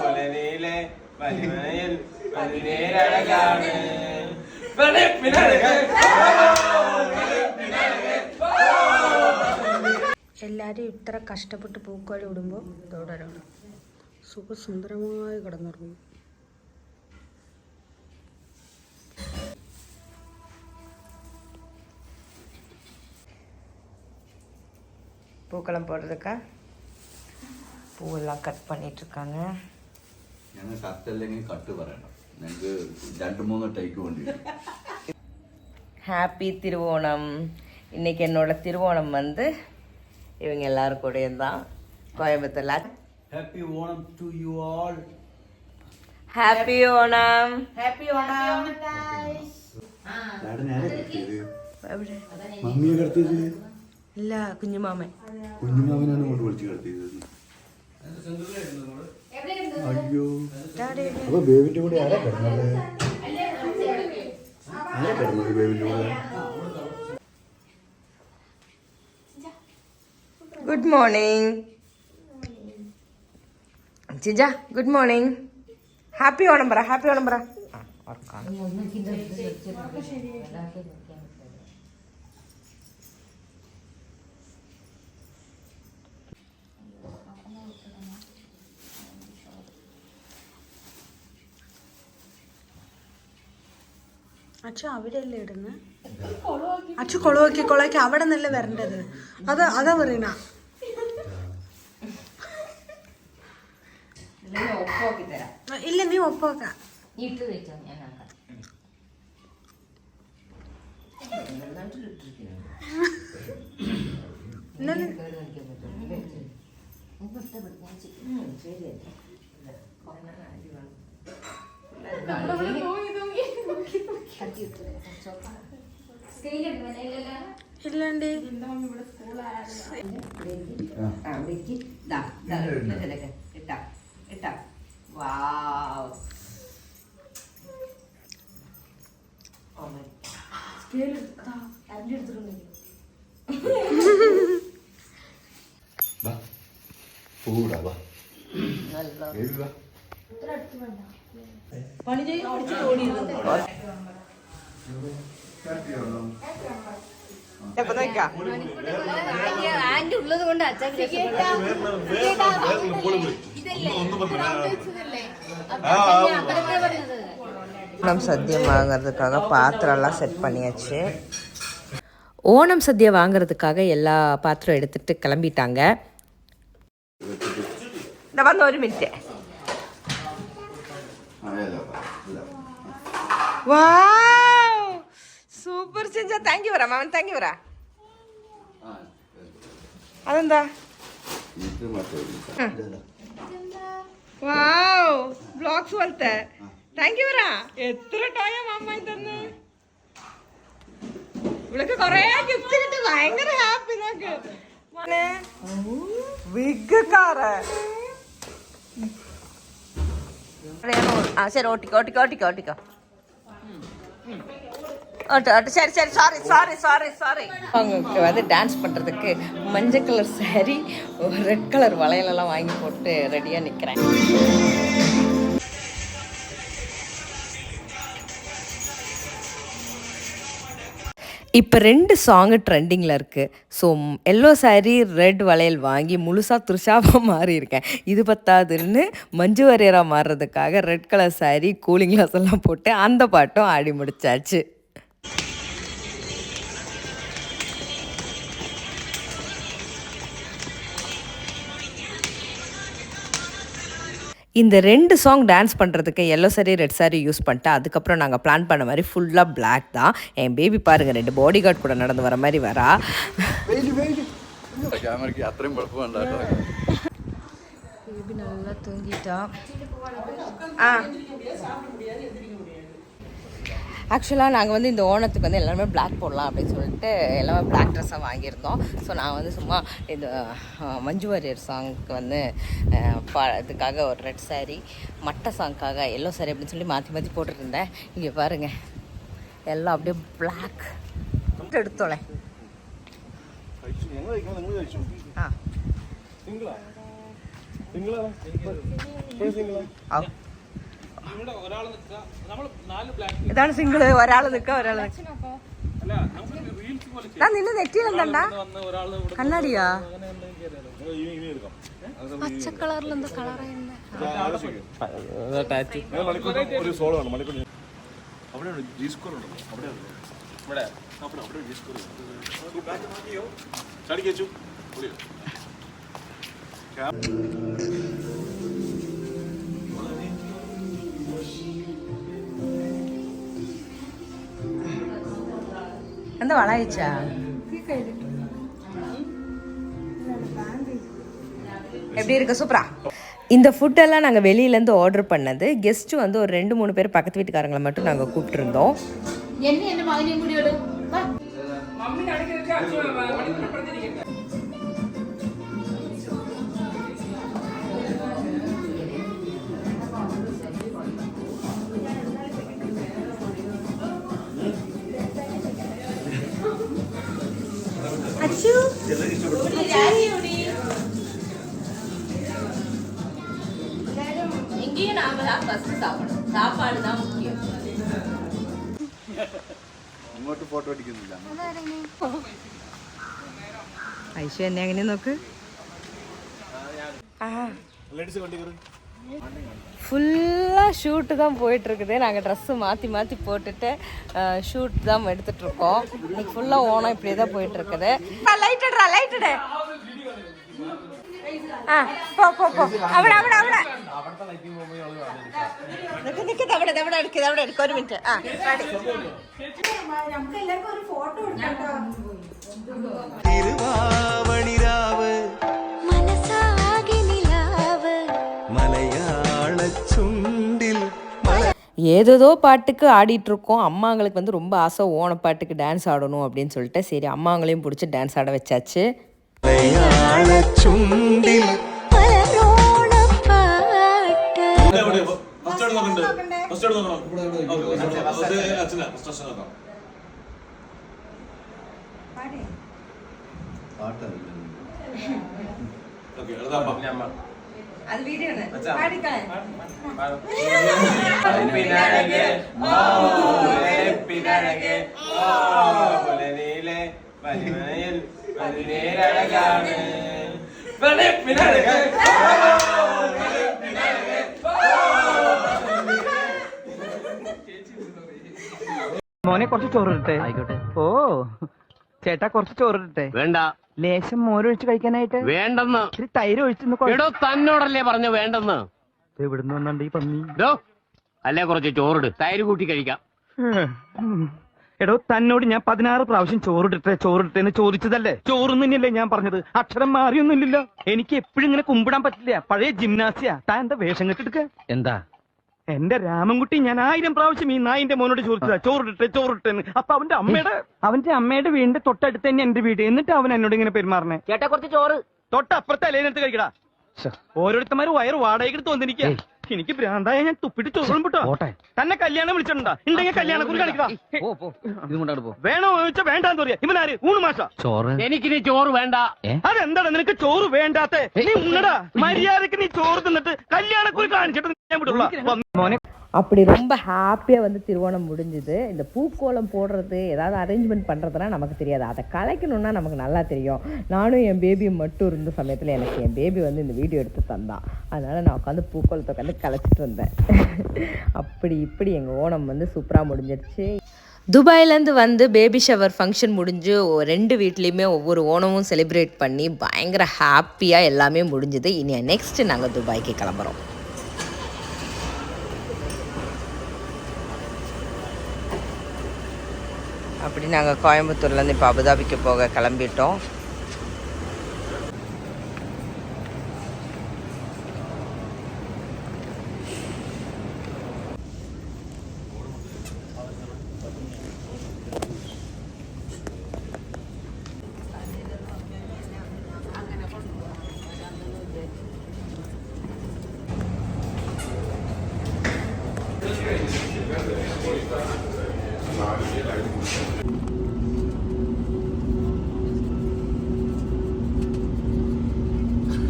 പുലരിയിലെ പനിമയിൽ പതിനേഴഴകാണ് എല്ലാവരും ഇത്ര കഷ്ടപ്പെട്ട് പൂക്കോഴി ഇടുമ്പോൾ ഇതോടൊരാണ് സുഖസുന്ദരമായി കിടന്നുറങ്ങും. பூக்களம் போடுறதுக்கா பூவெல்லாம் கட் பண்ணிட்டு இருக்காங்க. ഞങ്ങൾ കത്തല്ലെങ്കിൽ കട്ട് പറയണം. ഞങ്ങൾക്ക് 2-3 ടൈക്ക് വേണ്ടി. ஹாப்பி திருவோணம். இன்னைக்கு என்னோட திருவோணம் வந்து இவங்க எல்லாரும் கூடயும் தான் கோயம்புத்தூர்ல. Happy Onam to you all. Happy Onam. Happy Onam guys. Daddy നേരെ കെട്ടിയത്. മമ്മിയെ കെട്ടിയത് ഇല്ല, കുഞ്ഞുമാമൻ. കുഞ്ഞുമാമനാണ് കൊണ്ട് വിളിച്ച് കെട്ടിയത്. അയ്യോ, അപ്പൊ ബേബിന്റെ കൂടെ ആരാ കിടന്നത്? ആരാ കിടന്നത് ബേബിന്റെ കൂടെ? Good morning Chija. Good morning. Happy Onam പറ. ഹാപ്പി ഓണം പറ. അച്ഛ അവിടെയല്ലേ ഇടുന്നത്? അച്ഛ കൊളവാക്കി അവിടെ നിന്നല്ലേ വരേണ്ടത്. അതാ പറയണ. ഇല്ല, നീ ഒപ്പാക്ക. ഇല്ലണ്ടേ പണി ചെയ്ത് ഓടിയത്. ആന്റി ഉള്ളത് കൊണ്ട് ஓணம் சத்யா வாங்கிறதுக்காக பாத்திரம்லாம் செட் பண்ணியாச்சு. ஓணம் சத்யா வாங்கிறதுக்காக எல்லா பாத்திரம் எடுத்துட்டு கிளம்பிட்டாங்க. இந்த வந்து ஒரு மினிட். வாவ், சூப்பர் செஞ்சா. தேங்க்யூ வரா மாமன், தேங்க்யூ வரா. അതെന്താ? വാവ്, ബ്ലോക്സ് പോലത്തെ. താങ്ക് യു വരാ. എത്ര ടോയാ മാമായി തന്നെ. ഇവിടൊക്കെ കൊറേ ഗിഫ്റ്റ് കിട്ടി. ഭയങ്കര ഹാപ്പി. നോക്ക് ബിഗ് കാറ്. ശരി, ഓട്ടിക്കോ ഓട്ടിക്കോ ഓട്ടിക്കോ ഓട്ടിക്കോ. சரி சரி, சாரி சாரி சாரி சாரி. அவங்களுக்கு வந்து டான்ஸ் பண்ணுறதுக்கு மஞ்சள் கலர் சாரி, ரெட் கலர் வளையலெல்லாம் வாங்கி போட்டு ரெடியாக நிற்கிறேன். இப்போ 2 சாங்கு ட்ரெண்டிங்கில் இருக்குது. ஸோ எல்லோ சாரீ ரெட் வளையல் வாங்கி முழுசாக த்ரிஷாவாக மாறியிருக்கேன். இது பத்தாதுன்னு மஞ்சு வாரியராக மாறுறதுக்காக red colour sari, cooling glass எல்லாம் போட்டு அந்த பாட்டும் ஆடி முடிச்சாச்சு. இந்த 2 சாங் டான்ஸ் பண்ணுறதுக்கு yellow sari red sari use பண்ணிட்டு அதுக்கப்புறம் நாங்கள் பிளான் பண்ண மாதிரி ஃபுல்லாக பிளாக் தான். என் பேபி பாருங்கள், 2 பாடி கார்டு கூட நடந்து வர மாதிரி வரா. பேபி நல்லா தூங்கிட்டா. ஆக்சுவலாக நாங்கள் வந்து இந்த ஓணத்துக்கு வந்து எல்லாருமே பிளாக் போடலாம் அப்படின்னு சொல்லிட்டு எல்லாமே பிளாக் ட்ரெஸ்ஸாக வாங்கியிருந்தோம். ஸோ நான் வந்து சும்மா இது மஞ்சு வாரியர் சாங்க்கு வந்து இதுக்காக ஒரு ரெட் சாரீ, மட்டை சாங்க்காக எல்லோ சாரீ அப்படின்னு சொல்லி மாற்றி மாற்றி போட்டுருந்தேன். இங்கே பாருங்கள், எல்லாம் அப்படியே பிளாக் எடுத்தோளே. ഇതാണ് സിംഗിള്. ഒരാള് നിക്ക, ഒരാള് നിന്റെ നെറ്റിയിലെന്താ കണ്ണാടിയാ? പച്ച കളറിൽ എന്താ കളറ്? എന്താ വളയച്ചാ? எப்படி இருக்கு? சூப்பரா. இந்த ஃபுட்டெல்லாம் நாங்கள் வெளியிலேருந்து ஆர்டர் பண்ணது. கெஸ்ட்டு வந்து ஒரு 2-3 பேர் பக்கத்து வீட்டுக்காரங்களை மட்டும் நாங்கள் கூப்பிட்டுருந்தோம். இங்கேயும் நாம தான் ஃபர்ஸ்ட் சாப்பிடணும். சாப்பாடு தான் முக்கியம். അങ്ങോട്ട് ഫോട്ടോ അടിക്കുന്നില്ല. ഐശു എന്നെ അങ്ങനെ നോക്ക്. ஃபுல்லாக ஷூட்டு தான் போயிட்டுருக்குது. நாங்கள் ட்ரெஸ்ஸு மாற்றி மாற்றி போட்டுட்டு ஷூட் தான் எடுத்துகிட்ருக்கோம். இன்னைக்கு ஃபுல்லாக ஓனம் இப்படியே தான் போயிட்டுருக்குது. லைட்டுடா லைட்டுடு. போ போ போ. അവിടെ അവിടെ അവിടെ നിക്ക് അവിടെ അവിടെ എടുക്കുക, അവിടെ എടുക്കുക. ഒരു മിനിറ്റ്. നമുക്ക് എല്ലാവർക്കും ഒരു ഫോട്ടോ എടുക്കാം. തിരുവാവണിരാവ് മനസാകി നിലാവ് മലയാള ചുണ്ടിൽ ஏதோ பாட்டுக்கு ஆடிட்டு இருக்கோம். அம்மாங்களுக்கு வந்து ரொம்ப ஆசை ஓணப்பாட்டுக்கு டான்ஸ் ஆடணும் அப்படின்னு சொல்லிட்டு சரி அம்மாங்களையும் பிடிச்சி டான்ஸ் ஆட வச்சாச்சு. മലയാള ചുണ്ടിൽ அது வீடியோ பாடிக்கலாம். മോനെ കുറച്ച് ചോറിട്ടെ. ആയിക്കോട്ടെ. ഓ ചേട്ടാ കുറച്ച് ചോറിട്ടെ. വേണ്ട. ലേശം മോരൊഴിച്ച് കഴിക്കാനായിട്ട്. വേണ്ടെന്ന്. ഇത്തിരി തൈര് ഒഴിച്ച്. എടോ തന്നോടല്ലേ പറഞ്ഞു വേണ്ടെന്ന്. എവിടുന്ന് വന്നുണ്ട് ഈ പന്നി? അല്ലേ കുറച്ച് ചോറിട്, തൈര് കൂട്ടി കഴിക്കാം. എടോ തന്നോട് ഞാൻ 16 പ്രാവശ്യം ചോറിട്ടെ എന്ന് ചോദിച്ചതല്ലേ? ചോറും തന്നെയല്ലേ ഞാൻ പറഞ്ഞത്? അക്ഷരം മാറിയൊന്നുമില്ലല്ലോ. എനിക്ക് എപ്പോഴും ഇങ്ങനെ കുമ്പിടാൻ പറ്റില്ല. പഴയ ജിംനാസിയാ. താൻ എന്താ വേഷം കെട്ടെടുക്ക? എന്താ എന്റെ രാമൻകുട്ടി ഞാൻ 1000 പ്രാവശ്യം ഈ നായിന്റെ മോനോട് ചോദിച്ചതാ ചോറിട്ടെ. അപ്പൊ അവന്റെ അമ്മയുടെ വീടിന്റെ തൊട്ടടുത്ത് തന്നെ എന്റെ വീട്. എന്നിട്ട് അവൻ എന്നോട് ഇങ്ങനെ പെരുമാറണേ. ചേട്ടാ കുറച്ച് ചോറ്. തൊട്ടപ്പുറത്തെ അലേനെടുത്ത് കഴിക്കടാ. ഓരോരുത്തന്മാര് വയറ് വാടകയ്ക്ക് തോന്നിരിക്കുക. എനിക്ക് ഭ്രാന്തായ ഞാൻ തുപ്പിട്ട് ചോറും വിട്ടോ. തന്നെ കല്യാണം വിളിച്ചിട്ടുണ്ടാ? ഉണ്ടെങ്കിൽ കല്യാണക്കുറി കാണിക്കടാ. വേണോ ചോദിച്ചാ വേണ്ടാന്ന് പറയാ. ഇവനാര്? ഊണ് മാഷ. ചോറ് എനിക്കിനി ചോറ് വേണ്ട. അതെന്താണ് നിനക്ക് ചോറ് വേണ്ടാത്ത? നീ ഉണ്ണടാ. മര്യാദക്ക് നീ ചോറ് തിന്നിട്ട് കല്യാണക്കുറി കാണിച്ചിട്ട് ഞാൻ വിട്ടുള്ള മോനെ. அப்படி ரொம்ப ஹாப்பியாக வந்து திருவோணம் முடிஞ்சுது. இந்த பூக்கோலம் போடுறது ஏதாவது அரேஞ்ச்மெண்ட் பண்ணுறதுனா நமக்கு தெரியாது. அதை கலைக்கணுன்னா நமக்கு நல்லா தெரியும். நானும் என் பேபியும் மட்டும் இருந்த சமயத்தில் எனக்கு என் பேபி வந்து இந்த வீடியோ எடுத்து தந்தான். அதனால் நான் உட்காந்து பூக்கோலத்தை உட்காந்து கலைச்சிட்டு இருந்தேன். அப்படி இப்படி எங்கள் ஓணம் வந்து சூப்பராக முடிஞ்சிடுச்சு. துபாயிலேருந்து வந்து பேபி ஷவர் ஃபங்க்ஷன் முடிஞ்சு 2 வீட்லேயுமே ஒவ்வொரு ஓணமும் செலிப்ரேட் பண்ணி பயங்கர ஹாப்பியாக எல்லாமே முடிஞ்சுது. இனி நெக்ஸ்ட்டு நாங்கள் துபாய்க்கு கிளம்புறோம். அப்படி நாங்கள் கோயம்புத்தூர்லேருந்து இப்போ அபுதாபிக்கு போக கிளம்பிட்டோம்.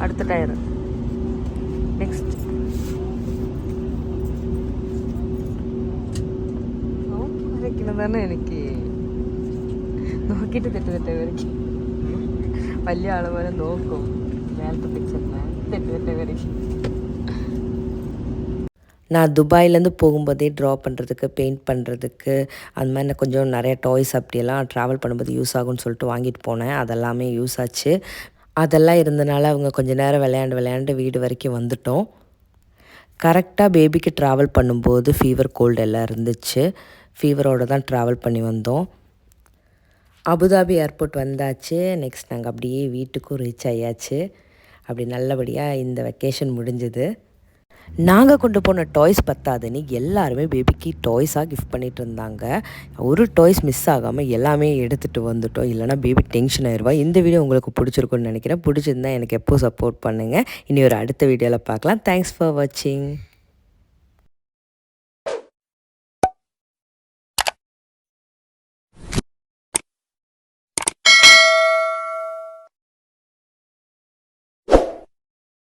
അടുത്ത ടയർ നെക്സ്റ്റ് വരയ്ക്കണതാണ് എനിക്ക് നോക്കിയിട്ട് തെറ്റ് വരയ്ക്കും. വലിയ ആള് പോലെ നോക്കും മേലത്തെ പിക്ചറിനെ തെറ്റ് വരയ്ക്കും. நான் துபாயிலேருந்து போகும்போதே ட்ரா பண்ணுறதுக்கு பெயிண்ட் பண்ணுறதுக்கு அந்த மாதிரி நான் கொஞ்சம் நிறைய டாய்ஸ் அப்படியெல்லாம் ட்ராவல் பண்ணும்போது யூஸ் ஆகும்னு சொல்லிட்டு வாங்கிட்டு போனேன். அதெல்லாமே யூஸ் ஆச்சு. அதெல்லாம் இருந்தனால அவங்க கொஞ்சம் நேரம் விளையாண்டு வீடு வரைக்கும் வந்துட்டோம். கரெக்டாக பேபிக்கு ட்ராவல் பண்ணும்போது ஃபீவர் கோல்டு எல்லாம் இருந்துச்சு. ஃபீவரோடு தான் ட்ராவல் பண்ணி வந்தோம். அபுதாபி ஏர்போர்ட் வந்தாச்சு. நெக்ஸ்ட் நாங்கள் அப்படியே வீட்டுக்கும் ரீச் ஆயாச்சு. அப்படி நல்லபடியாக இந்த வெக்கேஷன் முடிஞ்சுது. நாங்கள் கொண்டு போன டாய்ஸ் பத்தாதுன்னு எல்லாருமே பேபிக்கு டாய்ஸாக கிஃப்ட் பண்ணிகிட்டு இருந்தாங்க. ஒரு டாய்ஸ் மிஸ் ஆகாமல் எல்லாமே எடுத்துகிட்டு வந்துட்டோம். இல்லைனா பேபி டென்ஷன் ஆயிடுவா. இந்த வீடியோ உங்களுக்கு பிடிச்சிருக்குன்னு நினைக்கிறேன். பிடிச்சிருந்தா எனக்கு எப்போ சப்போர்ட் பண்ணுங்கள். இனி ஒரு அடுத்த வீடியோவில் பார்க்கலாம். தேங்க்ஸ் ஃபார் வாட்சிங்.